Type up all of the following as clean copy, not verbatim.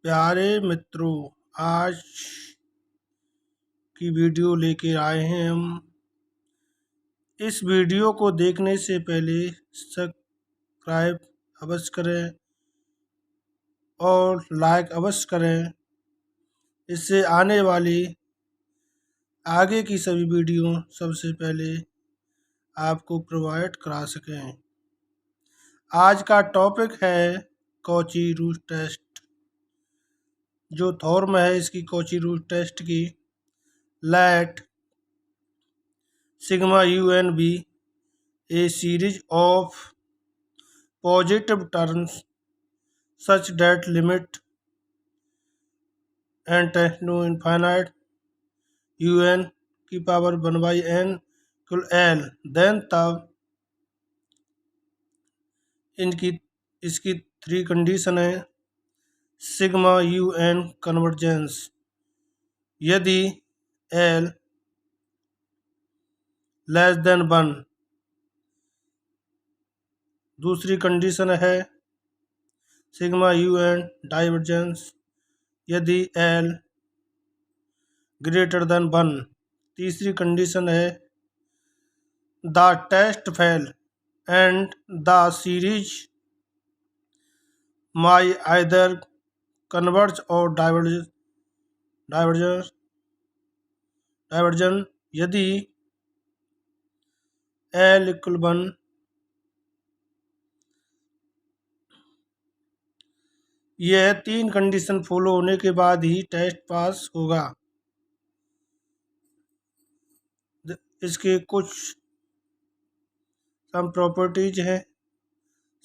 प्यारे मित्रों, आज की वीडियो लेके आए हैं हम। इस वीडियो को देखने से पहले सब्सक्राइब अवश्य करें और लाइक अवश्य करें। इससे आने वाली आगे की सभी वीडियो सबसे पहले आपको प्रोवाइड करा सकें। आज का टॉपिक है कॉची रूट टेस्ट। जो थॉर्म है इसकी कॉची रूट टेस्ट की, late sigma un be a series of positive terms such that limit n tends to infinite un की power 1/n equal l, then तब इसकी 3 कंडीशन है। Sigma un convergence, यदि l less than 1। दूसरी condition है sigma un divergence, यदि l greater than 1। तीसरी condition है the test fail and the series may either converge और डाइवर्जन यदि l इक्वल 1। यह 3 कंडीशन फॉलो होने के बाद ही टेस्ट पास होगा। इसके कुछ सम प्रॉपर्टीज हैं।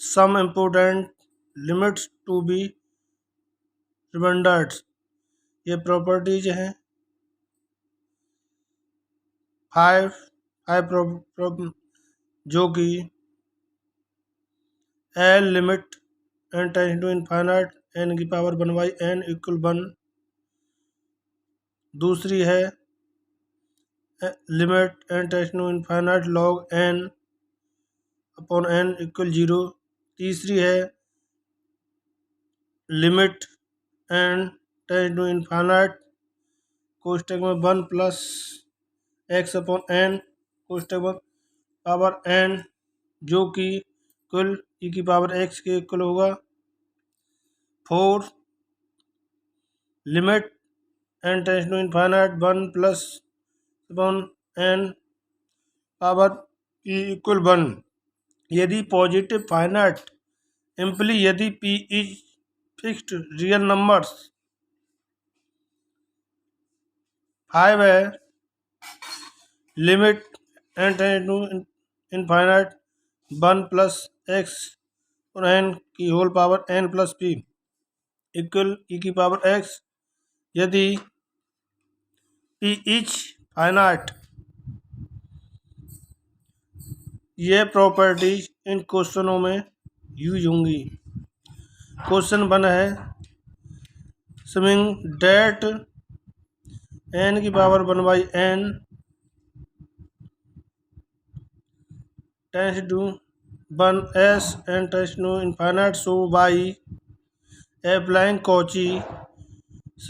Some important limits to be remembered, ये प्रॉपर्टीज हैं। 5 जो कि l limit n tends to infinite n की पावर 1/n इक्वल 1। दूसरी है limit n tends to infinite log n upon n equal 0। तीसरी है limit n tends to infinite कोष्टक में 1 प्लस x अपॉन n कोष्टक में पावर n, जो कि कुल e की पावर x के इक्वल होगा। 4 limit n tends to infinite 1 plus upon n power e equal 1। यदि पॉजिटिव फाइनाइट इम्पली यदि p is fixed real numbers. 5 है limit n tends to infinite 1 plus x और n की whole power n plus p equal e की power x यदि p is finite. यह properties इन क्वेश्चनों में यूज होंगी। क्वेश्चन 1 है समिंग डेट n की power 1/n tends to 1s n tends to infinite so by applying Cauchy's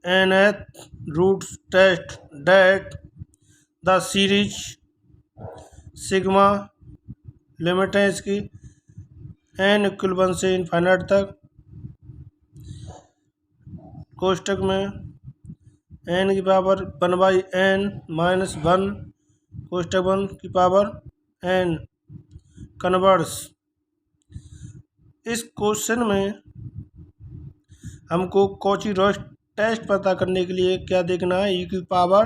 nth root test that the series sigma limit है इसकी n इक्वल 1 से इनफाइनाइट तक, कोष्टक में n की पावर 1/n माइनस 1 कोष्टक 1 की पावर n converse. इस क्वेश्चन में हमको कॉची रूट टेस्ट पता करने के लिए क्या देखना है, e की पावर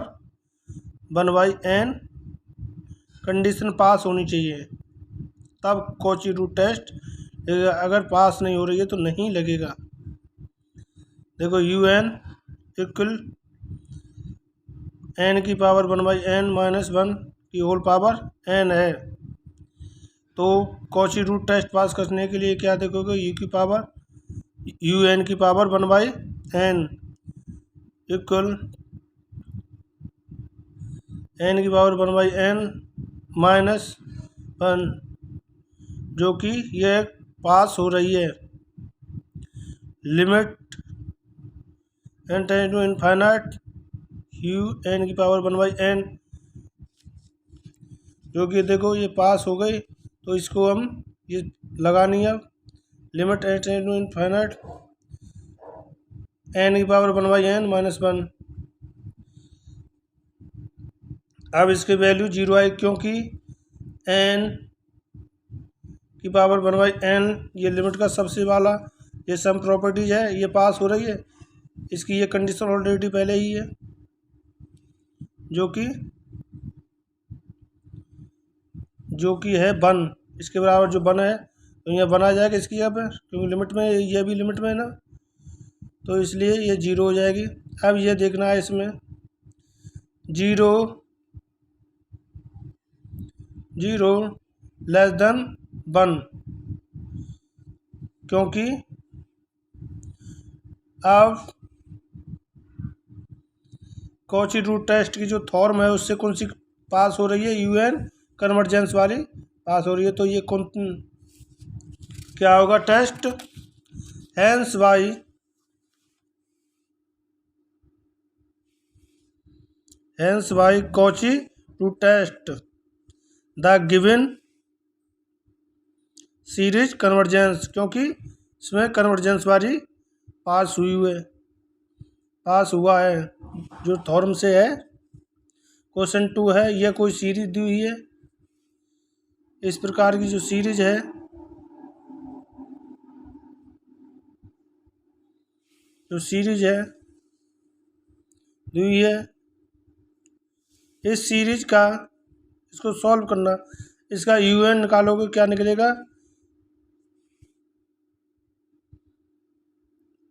1/n कंडीशन पास होनी चाहिए तब कॉची रूट टेस्ट लगेगा। अगर पास नहीं हो रही है तो नहीं लगेगा। देखो un इक्वल n की पावर 1/n माइनस 1 की होल पावर n है, तो कॉची रूट टेस्ट पास करने के लिए क्या देखोगे, u की पावर un की पावर 1/n इक्वल n की पावर 1/n माइनस 1, जो कि यह पास हो रही है। Limit n tends to infinite U N की पावर 1/n, जो कि देखो ये पास हो गई, तो इसको हम ये लगानी है। Limit n tends to infinite n की पावर 1/n -1। अब इसकी वैल्यू 0 आई, क्योंकि n की पावर 1/n ये लिमिट का सबसे वाला ये सम प्रॉपर्टीज है, ये पास हो रही है। इसकी ये कंडीशन ऑलरेडी पहले ही है, जो कि है 1, इसके बराबर जो 1 है, तो यहाँ 1 आ जाएगा इसकी यहाँ पर, क्योंकि लिमिट में ये भी लिमिट में है ना, तो इसलिए ये 0 हो जाएगी। अब ये देखना है इसमें 0 लेस देन 1, क्योंकि अब कॉची रूट टेस्ट की जो थॉर्म है उससे कौन सी पास हो रही है, यूएन कन्वर्जेंस वाली पास हो रही है, तो ये कौन क्या होगा, test hence by Cauchy to test the given series convergence, क्योंकि इसमें कन्वर्जेंस वाली पास हुआ है जो थॉर्म से है। क्वेश्चन 2 है, यह कोई सीरीज दी हुई है, इस प्रकार की जो सीरीज है, दी हुई है, इस सीरीज का इसको सॉल्व करना, इसका यूएन निकालोगे क्या निकलेगा,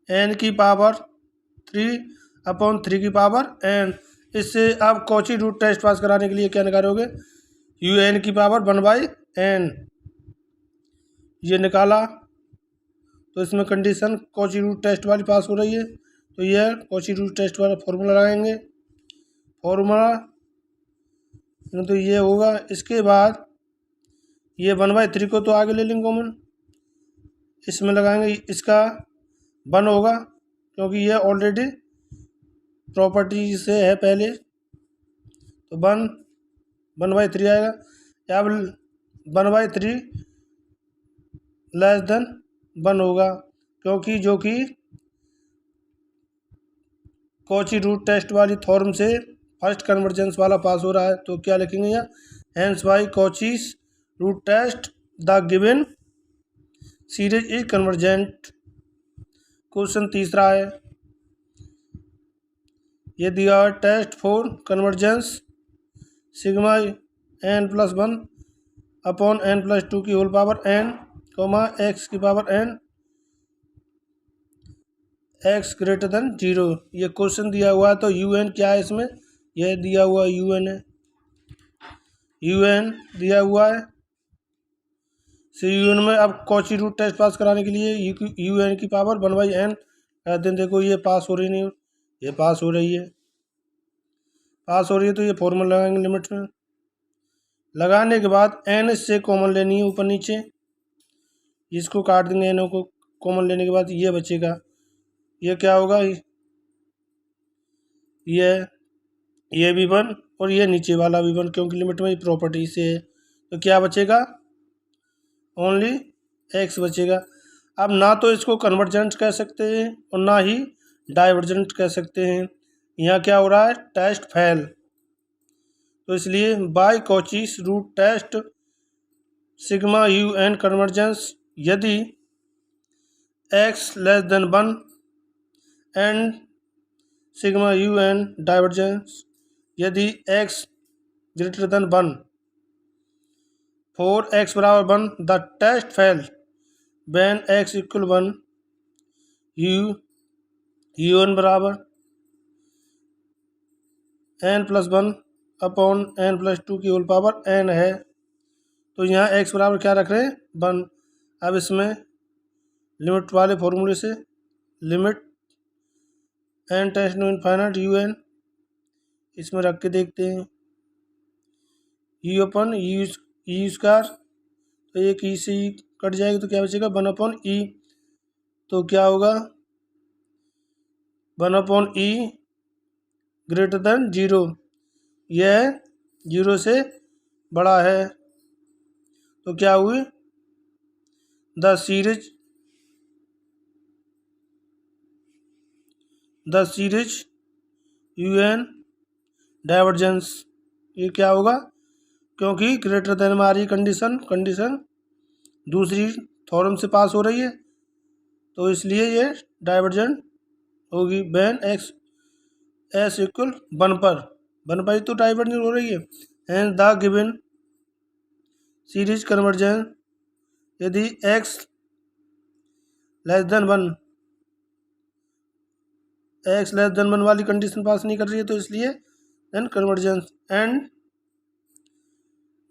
n की पावर 3/3 की पावर n। इससे आप कॉची रूट टेस्ट पास कराने के लिए क्या निकालोगे, un की पावर 1/n, ये निकाला, तो इसमें कंडीशन कॉची रूट टेस्ट वाली पास हो रही है, तो यह कॉची रूट टेस्ट वाला फॉर्मूला लगाएंगे, तो ये होगा। इसके बाद ये 1/3 को तो आगे ले लेंगे कॉमन, इसमें लगाएंगे, इसका 1 होगा, क्योंकि ये ऑलरेडी प्रॉपर्टी से है पहले, तो 1/3 आएगा। अब 1/3 लेस देन 1 होगा, क्योंकि जो कि कॉची रूट टेस्ट वाली थॉर्म से फर्स्ट कन्वर्जेंस वाला पास हो रहा है, तो क्या लिखेंगे यहाँ, hence by Cauchy's root test the given series is convergent. Question 3 है, ये दिया test for convergence sigma n+1 upon n+2 की होल पावर n, x की पावर n x ग्रेटर देन 0, ये क्वेश्चन दिया हुआ है। तो un क्या है इसमें, यह दिया हुआ un है, un दिया हुआ है, un में अब कॉची रूट टेस्ट पास कराने के लिए un की पावर 1/n दिन, देखो ये पास हो रही नहीं, ये पास हो रही है, तो ये फॉर्मूला लगाएंगे, लिमिट में लगाने के बाद n से कॉमन लेनी है ऊपर नीचे, इसको काट देंगे, n को कॉमन लेने के बाद ये बचेगा, ये क्या होगा, ये भी 1 और ये नीचे वाला भी 1, क्योंकि लिमिट में प्रॉपर्टी से है, तो क्या बचेगा, ओनली x बचेगा। अब ना तो इसको कन्वर्जेंट कह सकते हैं और ना ही डाइवर्जेंट कह सकते हैं, यहाँ क्या हो रहा है, टेस्ट फेल, तो इसलिए by Cauchy's root test sigma un convergence यदि x less than 1 and sigma un divergence यदि x greater than 1 for x बराबर 1 the test fail when x equal 1 un बराबर n+1 अपॉन n+2 की whole power n है, तो यहाँ x बराबर क्या रख रहे हैं, 1। अब इसमें लिमिट वाले फॉर्मूले से limit n tends to infinite un इसमें रख के देखते हैं, u/u², तो एक ई से ई कट जाएगी, तो क्या बचेगा, 1/e, तो क्या होगा, 1/e ग्रेटर देन 0, यह 0 से बड़ा है, तो क्या हुई, द सीरीज UN डाइवर्जेंस, ये क्या होगा, क्योंकि ग्रेटर देन हमारी कंडीशन दूसरी थ्योरम से पास हो रही है, तो इसलिए ये डाइवर्जेंट होगी व्हेन S इक्वल 1 पर, 1 पर ही तो डाइवर्जेंट हो रही है। And the given series convergence, यदि x लेस देन 1 वाली कंडीशन पास नहीं कर रही है, तो इसलिए देन कन्वर्जेंस। एंड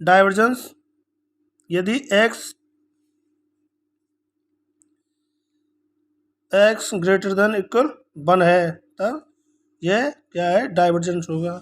डाइवर्जेंस, यदि x ग्रेटर देन इक्वल 1 है, तब यह क्या है, डाइवर्जेंस होगा।